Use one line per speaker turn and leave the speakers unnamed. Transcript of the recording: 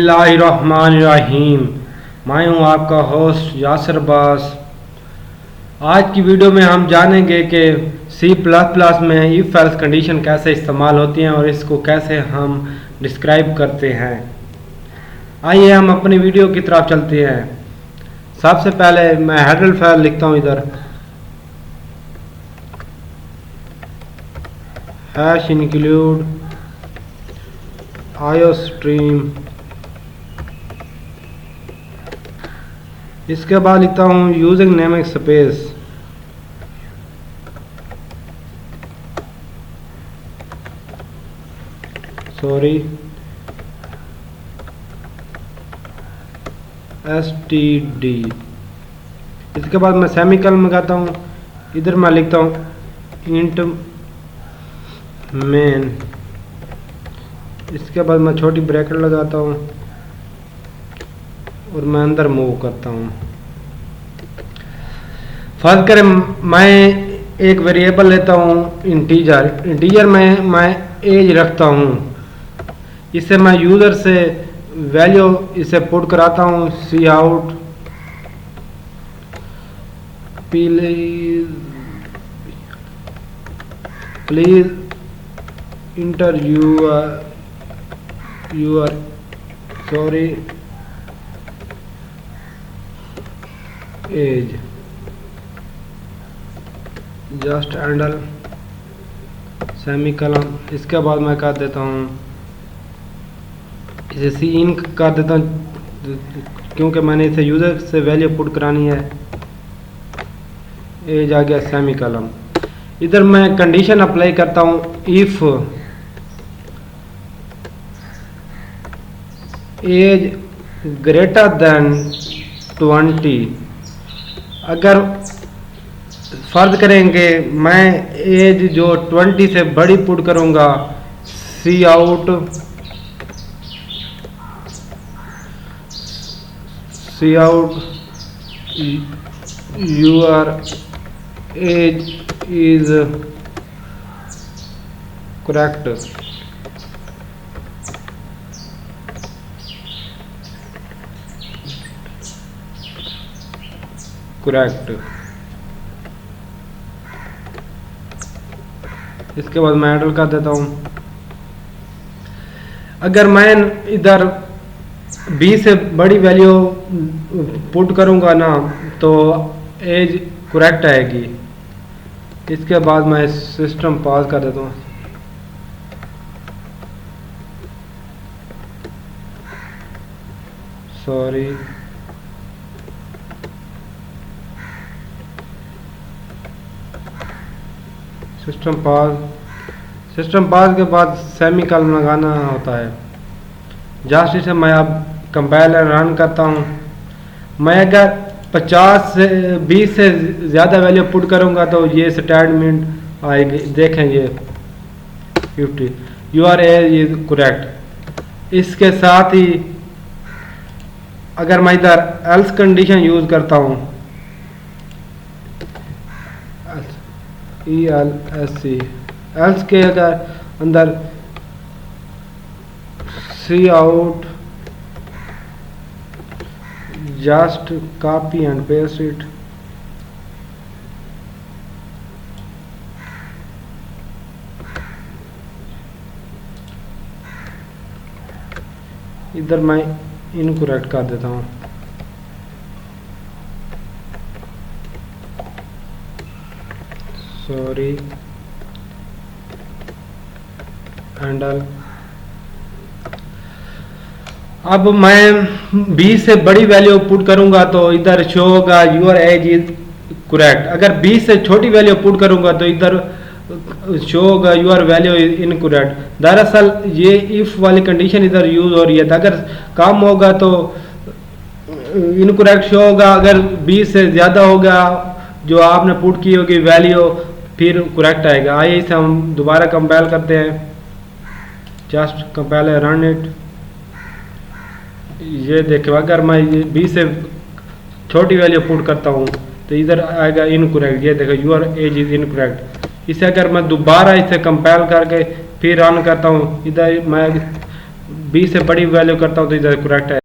बिस्मिल्लाहिर्रहमानिर्रहीम। मैं हूं आपका होस्ट यासिर अब्बास। आज की वीडियो में हम जानेंगे कि C++ में इफ एल्स कंडीशन कैसे इस्तेमाल होती हैं और इसको कैसे हम डिस्क्राइब करते हैं। आइए हम अपनी वीडियो की तरफ चलते हैं। सबसे पहले मैं हेडर फाइल लिखता हूं इधर #include iostream। इसके बाद लिखता हूँ using naming space, sorry std। इसके बाद मैं सेमीकोलन लगाता हूँ। इधर मैं लिखता हूँ इंट मेन। इसके बाद मैं छोटी ब्रैकेट लगाता हूँ और मैं अंदर मूव करता हूँ। फर्ज करें मैं एक वेरिएबल लेता हूँ इंटीजर में मैं एज रखता हूँ। इसे मैं यूज़र से वैल्यू इसे पुट कराता हूँ cout please enter your sorry age just handle semicolon. इसके बाद मैं कर देता हूँ इसे सी इन कर देता हूँ क्योंकि मैंने इसे यूज़र से वैल्यू पुट करानी है। एज आ गया सेमीकोलन। इधर मैं कंडीशन अप्लाई करता हूँ इफ एज ग्रेटर देन 20। अगर फर्ज करेंगे मैं एज जो 20 से बड़ी पुट करूंगा cout your age is correct. इसके बाद मैं एंटर कर देता हूँ। अगर मैं इधर 20 से बड़ी वैल्यू पुट करूँगा ना तो एज करेक्ट आएगी। इसके बाद मैं सिस्टम पास कर देता हूँ। सॉरी सिस्टम पास के बाद सेमीकोलन लगाना होता है। जस्ट इसे मैं अब कंपाइलर रन करता हूँ। मैं अगर 20 से ज़्यादा वैल्यू पुट करूँगा तो ये स्टेटमेंट आएगी। देखें ये 50 यूर एज इज करेक्ट। इसके साथ ही अगर मैं इधर एल्स कंडीशन यूज़ करता हूँ एल्स के अगर अंदर cout just copy and paste it. इधर मैं इनकरेक्ट कर देता हूँ। Sorry handle. अब मैं 20 से बड़ी वैल्यू पुट करूंगा तो इधर शो होगा यूर एज इज करेक्ट। अगर 20 से छोटी वैल्यू पुट करूंगा तो इधर शो होगा यूर वैल्यू इज इनकरेक्ट। दरअसल ये इफ वाली कंडीशन इधर यूज हो रही है। अगर कम होगा तो इनकरेक्ट शो होगा। अगर 20 से ज़्यादा होगा जो आपने पुट की होगी वैल्यू फिर करेक्ट आएगा। आइए इसे हम दोबारा कंपाइल करते हैं। Just compile run it. ये देखो अगर मैं 20 से छोटी वैल्यू पुट करता हूँ तो इधर आएगा इनकरेक्ट। ये देखो यूर एज इज इनकरेक्ट। इसे अगर मैं दोबारा इसे कंपाइल करके फिर रन करता हूँ इधर मैं 20 से बड़ी वैल्यू करता हूँ तो इधर करेक्ट है।